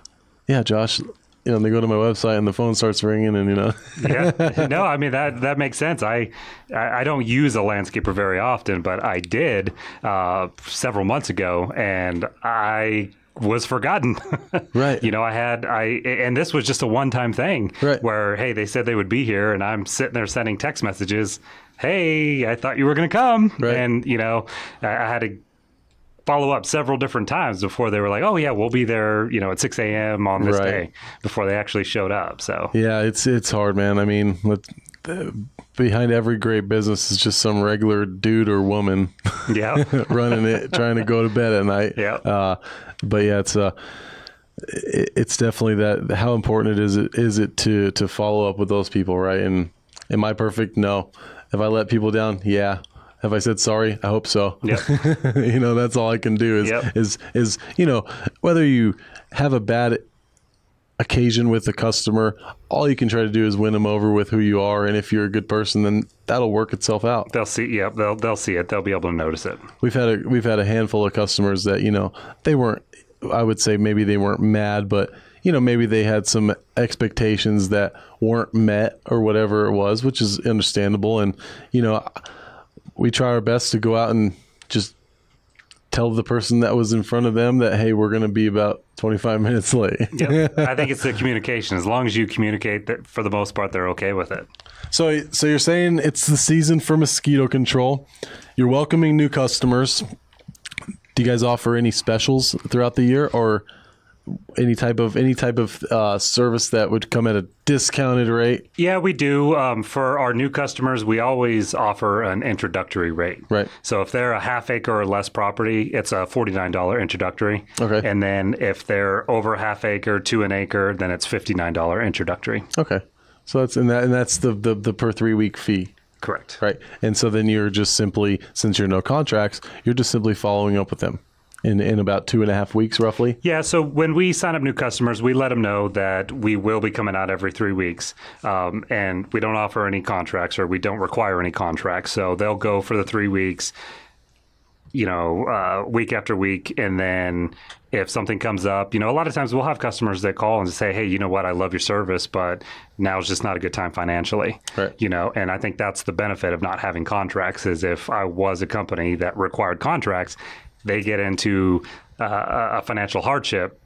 Josh, and they go to my website and the phone starts ringing and, Yeah, no, I mean, that makes sense. I don't use a landscaper very often, but I did several months ago, and I was forgotten. Right. And this was just a one-time thing, right, where, hey, they said they would be here, and I'm sitting there sending text messages. Hey, I thought you were going to come. Right. And, I had to follow up several different times before they were like, oh yeah, we'll be there, at 6 a.m. on this day, before they actually showed up. So yeah, it's hard, man. I mean, behind every great business is just some regular dude or woman, running it, trying to go to bed at night. Yeah. But yeah, it's definitely that. How important is it to follow up with those people, right? And am I perfect? No. Have I let people down? Yeah. Have I said sorry? I hope so. Yep. That's all I can do is whether you have a bad occasion with the customer, all you can try to do is win them over with who you are. And if you're a good person, then that'll work itself out. They'll see. Yeah, they'll see it. They'll be able to notice it. We've had a handful of customers that, they weren't, I would say maybe they weren't mad, but maybe they had some expectations that weren't met or whatever it was, which is understandable. And, we try our best to go out and just tell the person that was in front of them that, hey, we're going to be about 25 minutes late. Yep. I think it's the communication. As long as you communicate, that for the most part, they're okay with it. So you're saying it's the season for mosquito control. You're welcoming new customers. Do you guys offer any specials throughout the year, or any type of service that would come at a discounted rate? Yeah, we do. For our new customers, we always offer an introductory rate. Right. So if they're a half acre or less property, it's a $49 introductory. Okay. And then if they're over a half acre to an acre, then it's $59 introductory. Okay. So that's the per 3 week fee. Correct. Right. And so then you're just simply, since you're no contracts, you're just simply following up with them in about 2.5 weeks, roughly? Yeah, so when we sign up new customers, we let them know that we will be coming out every 3 weeks, and we don't offer any contracts, or we don't require any contracts. So they'll go for the 3 weeks, week after week, and then if something comes up, a lot of times we'll have customers that call and say, hey, you know what, I love your service, but now is just not a good time financially. Right. And I think that's the benefit of not having contracts, is if I was a company that required contracts, they get into a financial hardship.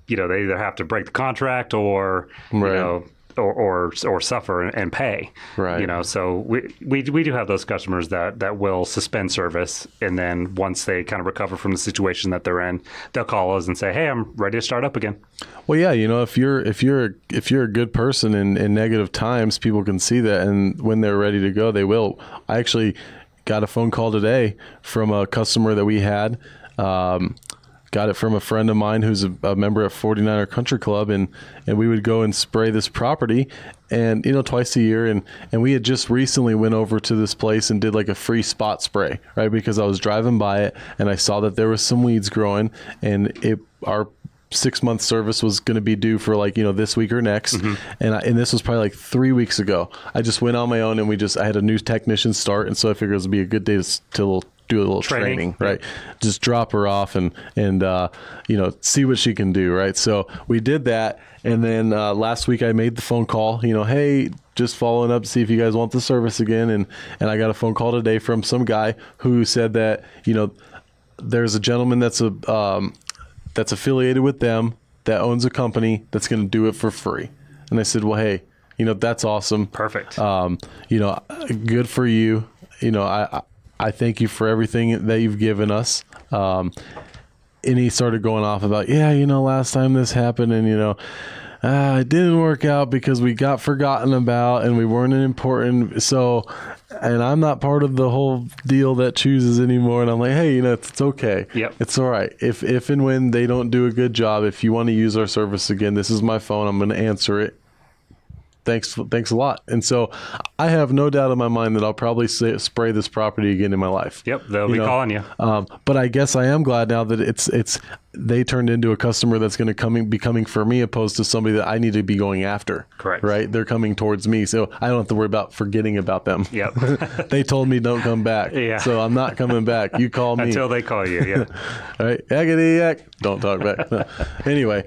They either have to break the contract or, right, or suffer and pay. Right. So we do have those customers that will suspend service, and then once they kind of recover from the situation that they're in, they'll call us and say, hey, I'm ready to start up again. Well, yeah, if you're a good person in negative times, people can see that, and when they're ready to go, they will. I actually got a phone call today from a customer that we had. Got it from a friend of mine who's a member at 49er Country Club, and we would go and spray this property, and twice a year, and we had just recently went over to this place and did like a free spot spray, right? Because I was driving by it and I saw that there was some weeds growing, and our 6-month service was going to be due for this week or next. Mm-hmm. And this was probably like 3 weeks ago. I just went on my own, and I had a new technician start. And so I figured it would be a good day to do a little training, right? Just drop her off and see what she can do. Right. So we did that. And then last week I made the phone call, hey, just following up to see if you guys want the service again. And I got a phone call today from some guy who said that, there's a gentleman that's affiliated with them that owns a company that's going to do it for free. And I said, well, hey, that's awesome. Perfect. Good for you. I thank you for everything that you've given us. And he started going off about, last time this happened and, it didn't work out because we got forgotten about and we weren't important. So, and I'm not part of the whole deal that chooses anymore. And I'm like, hey, it's okay. Yep. It's all right. If and when they don't do a good job, if you want to use our service again, this is my phone. I'm going to answer it. Thanks a lot. And so I have no doubt in my mind that I'll probably spray this property again in my life. Yep, they'll be calling you. But I guess I am glad now that they turned into a customer that's going to be coming for me, opposed to somebody that I need to be going after. Correct. Right? They're coming towards me, so I don't have to worry about forgetting about them. Yep. They told me don't come back. Yeah. So I'm not coming back. You call me until they call you. Yeah. All right. Yakety yak. Don't talk back. No. Anyway.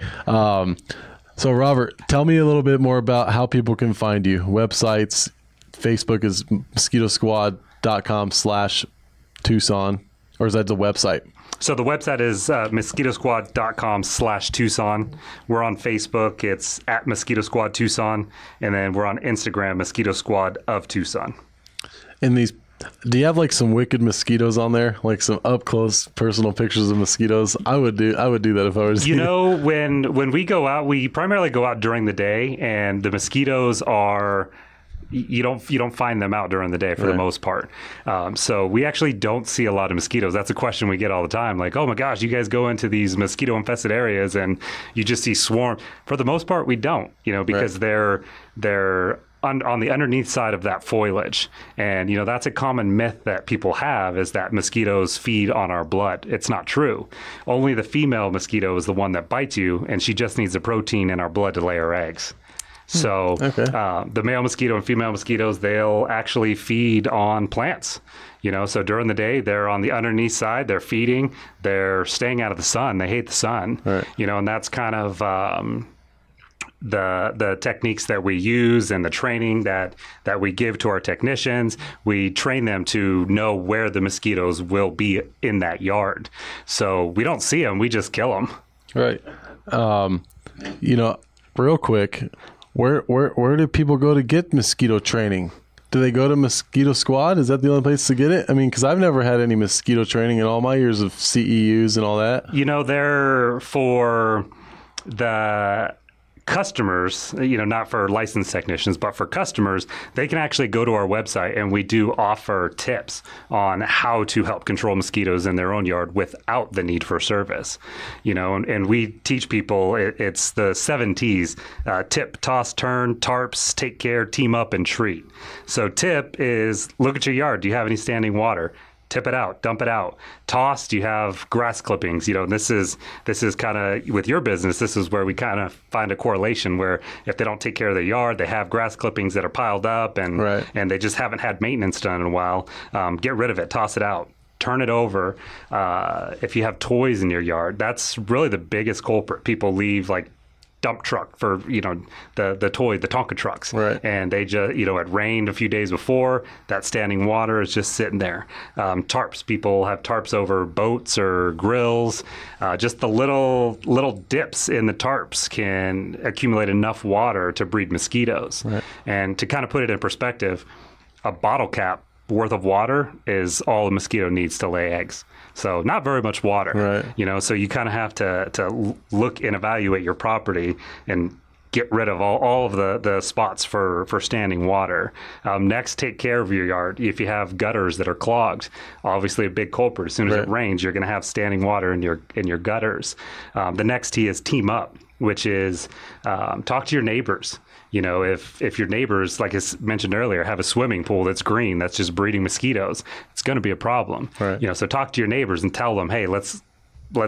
So Robert, tell me a little bit more about how people can find you. Websites, Facebook is mosquitosquad.com/Tucson, or is that the website? So the website is mosquitosquad.com/Tucson. We're on Facebook. It's at Mosquito Squad Tucson. And then we're on Instagram, Mosquito Squad of Tucson. And do you have like some wicked mosquitoes on there? Like some up close personal pictures of mosquitoes? I would do that if I was when we go out, we primarily go out during the day, and the mosquitoes are you don't find them out during the day for the most part. So we actually don't see a lot of mosquitoes. That's a question we get all the time. Like, oh my gosh, you guys go into these mosquito infested areas and you just see swarm. For the most part, we don't, because they're on the underneath side of that foliage. And, that's a common myth that people have, is that mosquitoes feed on our blood. It's not true. Only the female mosquito is the one that bites you, and she just needs the protein in our blood to lay her eggs. So the male mosquito and female mosquitoes, they'll actually feed on plants. So during the day, they're on the underneath side, they're feeding, they're staying out of the sun. They hate the sun, and that's kind of the techniques that we use and the training that we give to our technicians. We train them to know where the mosquitoes will be in that yard. So we don't see them, we just kill them. Right. Real quick, where do people go to get mosquito training? Do they go to Mosquito Squad? Is that the only place to get it? I mean, because I've never had any mosquito training in all my years of CEUs and all that. They're for the customers, not for licensed technicians, but for customers. They can actually go to our website, and we do offer tips on how to help control mosquitoes in their own yard without the need for service. And we teach people, it's the 7 T's: tip, toss, turn, tarps, take care, team up, and treat. So tip is, look at your yard. Do you have any standing water? Tip it out, dump it out. Toss, do you have grass clippings? This is kind of, with your business, this is where we kind of find a correlation, where if they don't take care of their yard, they have grass clippings that are piled up and they just haven't had maintenance done in a while. Get rid of it, toss it out. Turn it over. If you have toys in your yard, that's really the biggest culprit. People leave like dump truck for the Tonka trucks, and they just it rained a few days before, that standing water is just sitting there. Tarps, people have tarps over boats or grills. Just the little dips in the tarps can accumulate enough water to breed mosquitoes. And to kind of put it in perspective, a bottle cap worth of water is all a mosquito needs to lay eggs. So not very much water, so you kind of have to look and evaluate your property and get rid of all of the spots for standing water. Next, take care of your yard. If you have gutters that are clogged, obviously a big culprit. As soon as it rains, you're going to have standing water in your gutters. The next T is team up, which is talk to your neighbors. If your neighbors, like I mentioned earlier, have a swimming pool that's green, that's just breeding mosquitoes, it's going to be a problem. So talk to your neighbors and tell them, hey, let's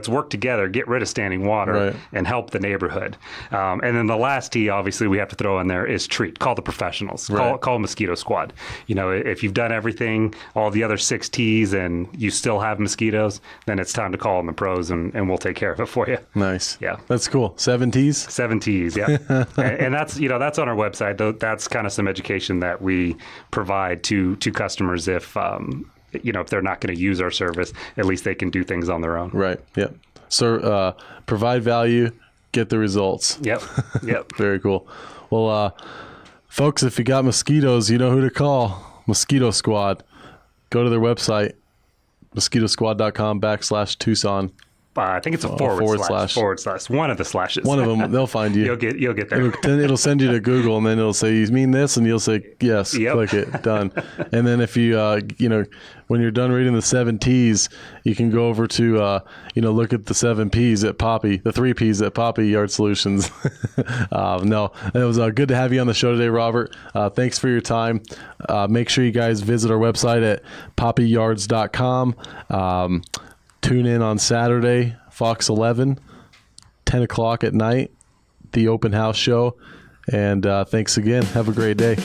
work together, get rid of standing water, and help the neighborhood. And then the last T, obviously, we have to throw in there is treat. Call the professionals. Call Mosquito Squad. If you've done everything, all the other 6 T's, and you still have mosquitoes, then it's time to call in the pros, and we'll take care of it for you. Nice. Yeah. That's cool. 7 T's? 7 T's, yeah. and that's, that's on our website. That's kind of some education that we provide to customers if they're not going to use our service, at least they can do things on their own. Right. Yep. So provide value, get the results. Yep. Very cool. Well, folks, if you got mosquitoes, you know who to call. Mosquito Squad. Go to their website, mosquitosquad.com/Tucson. I think it's a forward slash. One of the slashes. One of them, they'll find you. You'll get there. It'll send you to Google, and then it'll say, "You mean this?" And you'll say, "Yes." Yep. Click it. Done. And then if you, when you're done reading the 7 T's, you can go over to, look at the 7 P's at Poppy, the 3 P's at Poppy Yard Solutions. No, it was good to have you on the show today, Robert. Thanks for your time. Make sure you guys visit our website at poppyyards.com. Tune in on Saturday, Fox 11, 10 o'clock at night, the open house show. And thanks again. Have a great day.